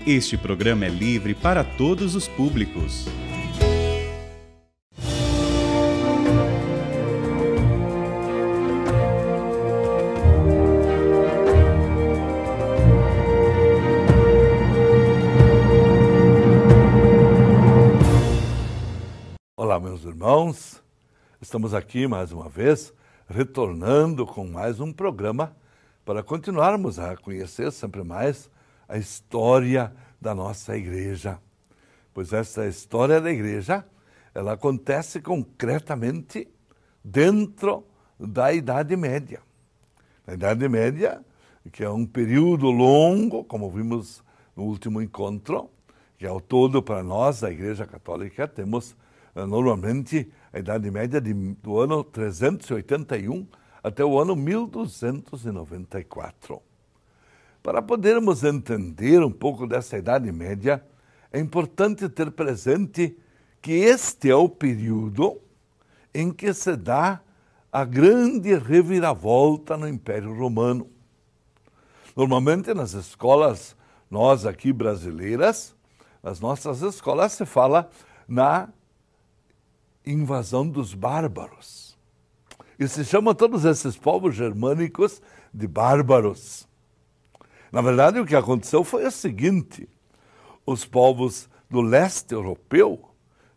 Este programa é livre para todos os públicos. Olá, meus irmãos, estamos aqui mais uma vez, retornando com mais um programa para continuarmos a conhecer sempre mais a história da nossa igreja. Pois essa história da igreja, ela acontece concretamente dentro da Idade Média. A Idade Média, que é um período longo, como vimos no último encontro, que ao todo para nós, a Igreja Católica, temos normalmente a Idade Média do ano 381 até o ano 1294. Para podermos entender um pouco dessa Idade Média, é importante ter presente que este é o período em que se dá a grande reviravolta no Império Romano. Normalmente nas escolas, nós aqui brasileiras, nas nossas escolas se fala na invasão dos bárbaros. E se chama todos esses povos germânicos de bárbaros. Na verdade, o que aconteceu foi o seguinte: os povos do leste europeu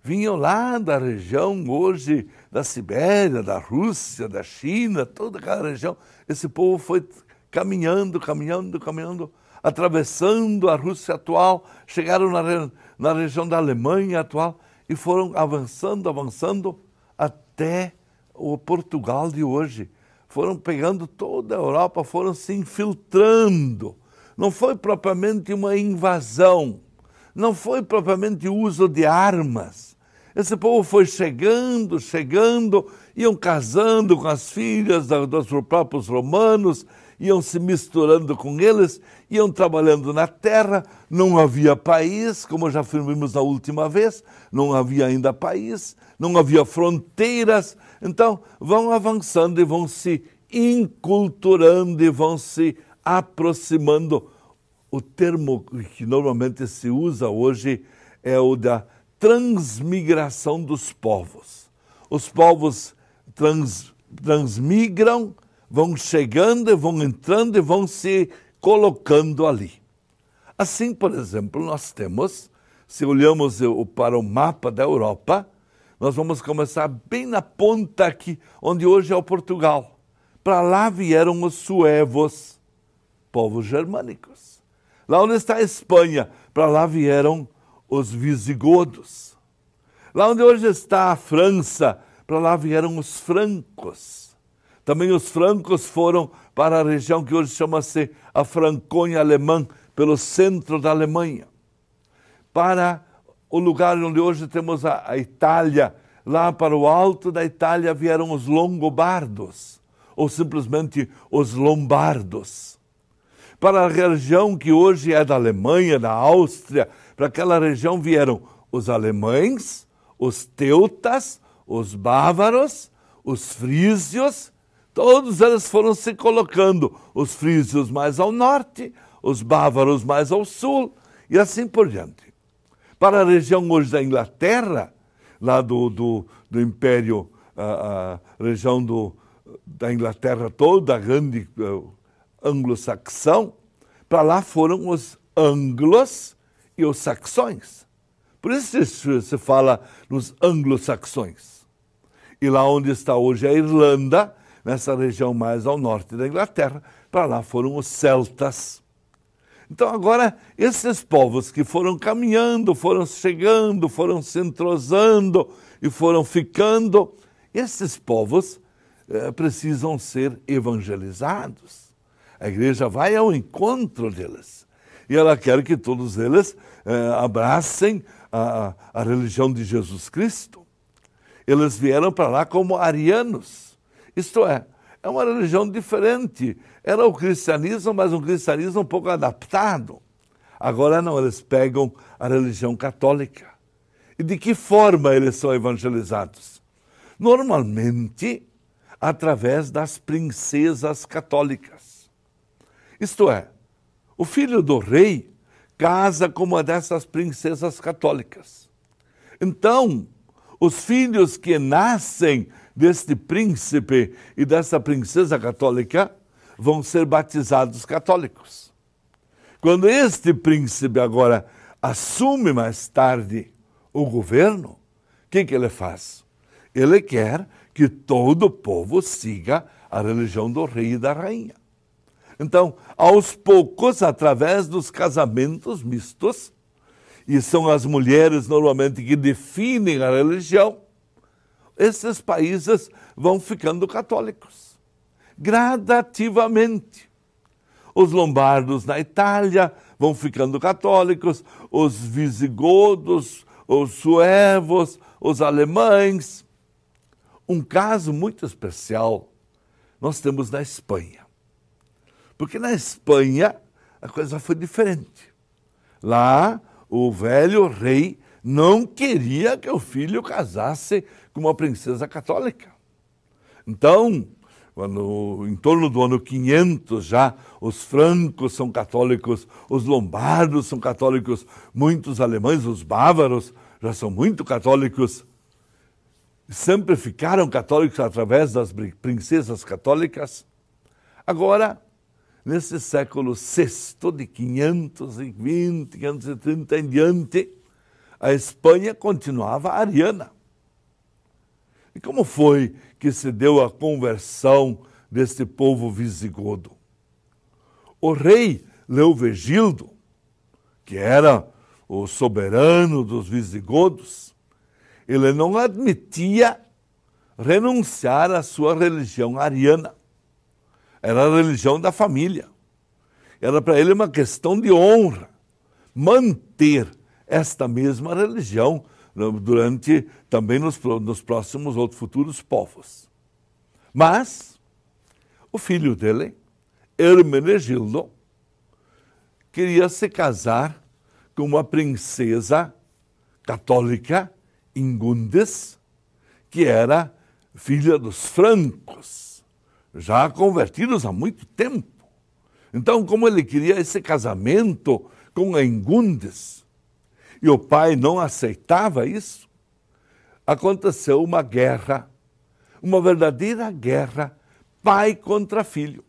vinham lá da região hoje da Sibéria, da Rússia, da China, toda aquela região. Esse povo foi caminhando, atravessando a Rússia atual, chegaram na região da Alemanha atual e foram avançando até o Portugal de hoje. Foram pegando toda a Europa, foram se infiltrando. Não foi propriamente uma invasão, não foi propriamente o uso de armas. Esse povo foi chegando, iam casando com as filhas dos próprios romanos, iam se misturando com eles, iam trabalhando na terra, não havia país, como já vimos na última vez, não havia ainda país, não havia fronteiras, então vão avançando e vão se inculturando e vão se aproximando. O termo que normalmente se usa hoje é o da transmigração dos povos. Os povos transmigram, vão chegando e vão entrando e vão se colocando ali. Assim, por exemplo, nós temos, se olhamos para o mapa da Europa, nós vamos começar bem na ponta aqui, onde hoje é o Portugal. Para lá vieram os suevos, povos germânicos. Lá onde está a Espanha, para lá vieram os visigodos. Lá onde hoje está a França, para lá vieram os francos. Também os francos foram para a região que hoje chama-se a Franconia alemã, pelo centro da Alemanha. Para o lugar onde hoje temos a Itália, lá para o alto da Itália vieram os longobardos, ou simplesmente os lombardos. Para a região que hoje é da Alemanha, da Áustria, para aquela região vieram os alemães, os teutas, os bávaros, os frísios. Todos eles foram se colocando, os frísios mais ao norte, os bávaros mais ao sul, e assim por diante. Para a região hoje da Inglaterra, lá do Império, a região da Inglaterra toda, a grande anglo-saxão, para lá foram os anglos e os saxões. Por isso se fala nos anglo-saxões. E lá onde está hoje a Irlanda, nessa região mais ao norte da Inglaterra, para lá foram os celtas. Então agora, esses povos que foram caminhando, foram chegando, foram se entrosando e foram ficando, esses povos precisam ser evangelizados. A igreja vai ao encontro deles. E ela quer que todos eles abracem a religião de Jesus Cristo. Eles vieram para lá como arianos. Isto é uma religião diferente. Era o cristianismo, mas um cristianismo um pouco adaptado. Agora não, eles pegam a religião católica. E de que forma eles são evangelizados? Normalmente, através das princesas católicas. Isto é, o filho do rei casa com uma dessas princesas católicas. Então, os filhos que nascem deste príncipe e dessa princesa católica vão ser batizados católicos. Quando este príncipe agora assume mais tarde o governo, o que ele faz? Ele quer que todo o povo siga a religião do rei e da rainha. Então, aos poucos, através dos casamentos mistos, e são as mulheres normalmente que definem a religião, esses países vão ficando católicos, gradativamente. Os lombardos na Itália vão ficando católicos, os visigodos, os suevos, os alemães. Um caso muito especial nós temos na Espanha. Porque na Espanha a coisa foi diferente. Lá o velho rei não queria que o filho casasse com uma princesa católica. Então, em torno do ano 500 já, os francos são católicos, os lombardos são católicos, muitos alemães, os bávaros já são muito católicos. Sempre ficaram católicos através das princesas católicas. Agora, nesse século VI, de 520, 530 em diante, a Espanha continuava ariana. E como foi que se deu a conversão deste povo visigodo? O rei Leovigildo, que era o soberano dos visigodos, ele não admitia renunciar à sua religião ariana. Era a religião da família. Era para ele uma questão de honra manter esta mesma religião durante também nos próximos outros futuros povos. Mas o filho dele, Hermenegildo, queria se casar com uma princesa católica, Ingundes, que era filha dos francos, já convertidos há muito tempo. Então, como ele queria esse casamento com a Ingundes, e o pai não aceitava isso, aconteceu uma guerra, uma verdadeira guerra, pai contra filho.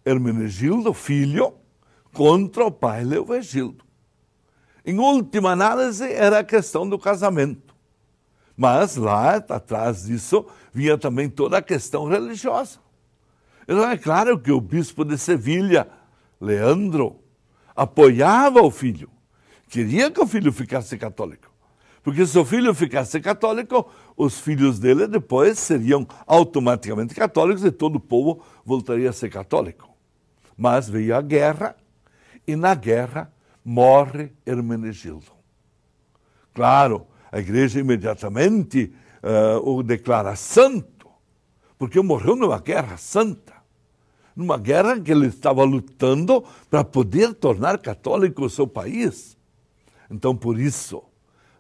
Hermenegildo, filho, contra o pai Leovigildo. Em última análise, era a questão do casamento. Mas lá, atrás disso, vinha também toda a questão religiosa. Então, é claro que o bispo de Sevilha, Leandro, apoiava o filho. Queria que o filho ficasse católico. Porque se o filho ficasse católico, os filhos dele depois seriam automaticamente católicos e todo o povo voltaria a ser católico. Mas veio a guerra e na guerra morre Hermenegildo. Claro, a igreja imediatamente o declara santo, porque morreu numa guerra santa. Numa guerra que ele estava lutando para poder tornar católico o seu país. Então, por isso,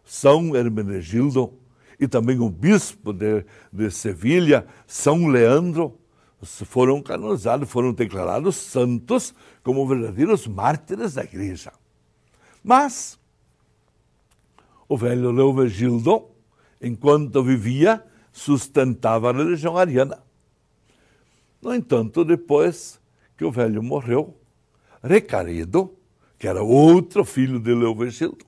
São Hermenegildo e também o bispo de Sevilha, São Leandro, foram canonizados, foram declarados santos como verdadeiros mártires da igreja. Mas o velho Leovigildo, enquanto vivia, sustentava a religião ariana. No entanto, depois que o velho morreu, Recaredo, que era outro filho de Leovigildo,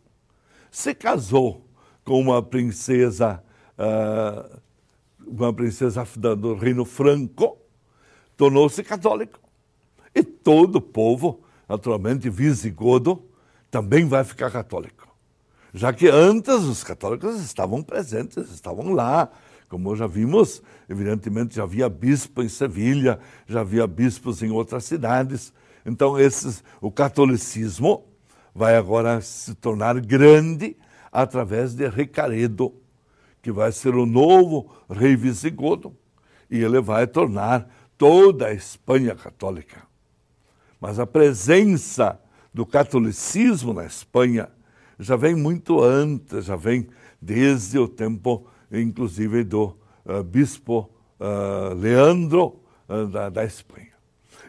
se casou com uma princesa do reino franco, tornou-se católico. E todo o povo, naturalmente visigodo, também vai ficar católico. Já que antes os católicos estavam presentes, estavam lá. Como já vimos, evidentemente já havia bispo em Sevilha, já havia bispos em outras cidades. Então o catolicismo vai agora se tornar grande através de Recaredo, que vai ser o novo rei visigodo, e ele vai tornar toda a Espanha católica. Mas a presença do catolicismo na Espanha já vem muito antes, já vem desde o tempo, inclusive, do bispo Leandro da Espanha.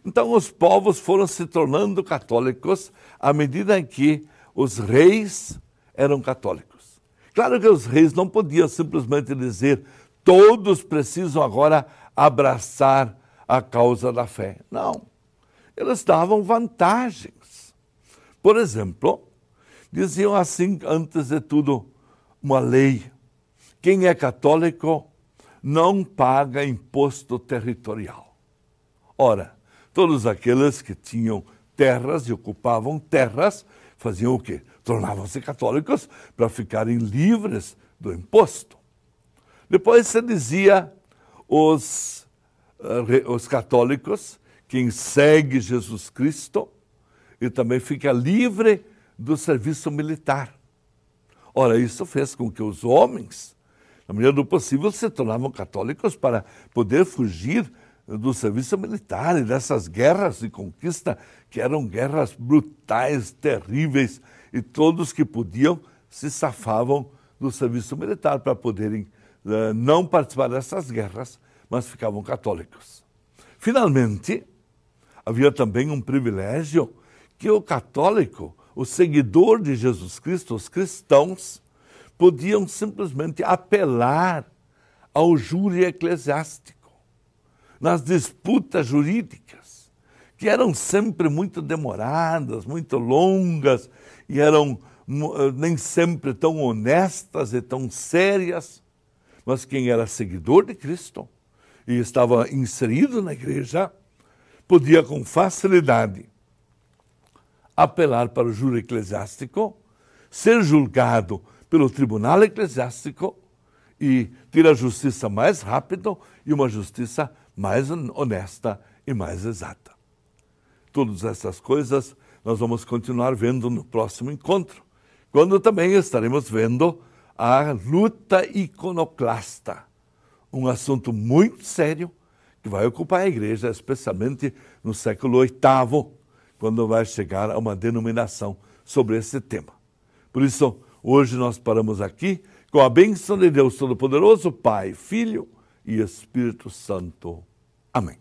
Então os povos foram se tornando católicos à medida em que os reis eram católicos. Claro que os reis não podiam simplesmente dizer todos precisam agora abraçar a causa da fé. Não, eles davam vantagens. Por exemplo, diziam assim, antes de tudo, uma lei. Quem é católico não paga imposto territorial. Ora, todos aqueles que tinham terras e ocupavam terras, faziam o quê? Tornavam-se católicos para ficarem livres do imposto. Depois se dizia os católicos, quem segue Jesus Cristo, e também fica livre do serviço militar. Ora, isso fez com que os homens, na medida do possível, se tornavam católicos para poder fugir do serviço militar e dessas guerras de conquista, que eram guerras brutais, terríveis, e todos que podiam se safavam do serviço militar para poderem não participar dessas guerras, mas ficavam católicos. Finalmente, havia também um privilégio que o católico, o seguidor de Jesus Cristo, os cristãos, podiam simplesmente apelar ao júri eclesiástico nas disputas jurídicas, que eram sempre muito demoradas, muito longas, e eram nem sempre tão honestas e tão sérias. Mas quem era seguidor de Cristo e estava inserido na igreja, podia com facilidade apelar para o júri eclesiástico, ser julgado pelo tribunal eclesiástico e ter a justiça mais rápida e uma justiça mais honesta e mais exata. Todas essas coisas nós vamos continuar vendo no próximo encontro, quando também estaremos vendo a luta iconoclasta, um assunto muito sério que vai ocupar a igreja, especialmente no século VIII, quando vai chegar a uma denominação sobre esse tema. Por isso, hoje nós paramos aqui com a bênção de Deus Todo-Poderoso, Pai, Filho e Espírito Santo. Amém.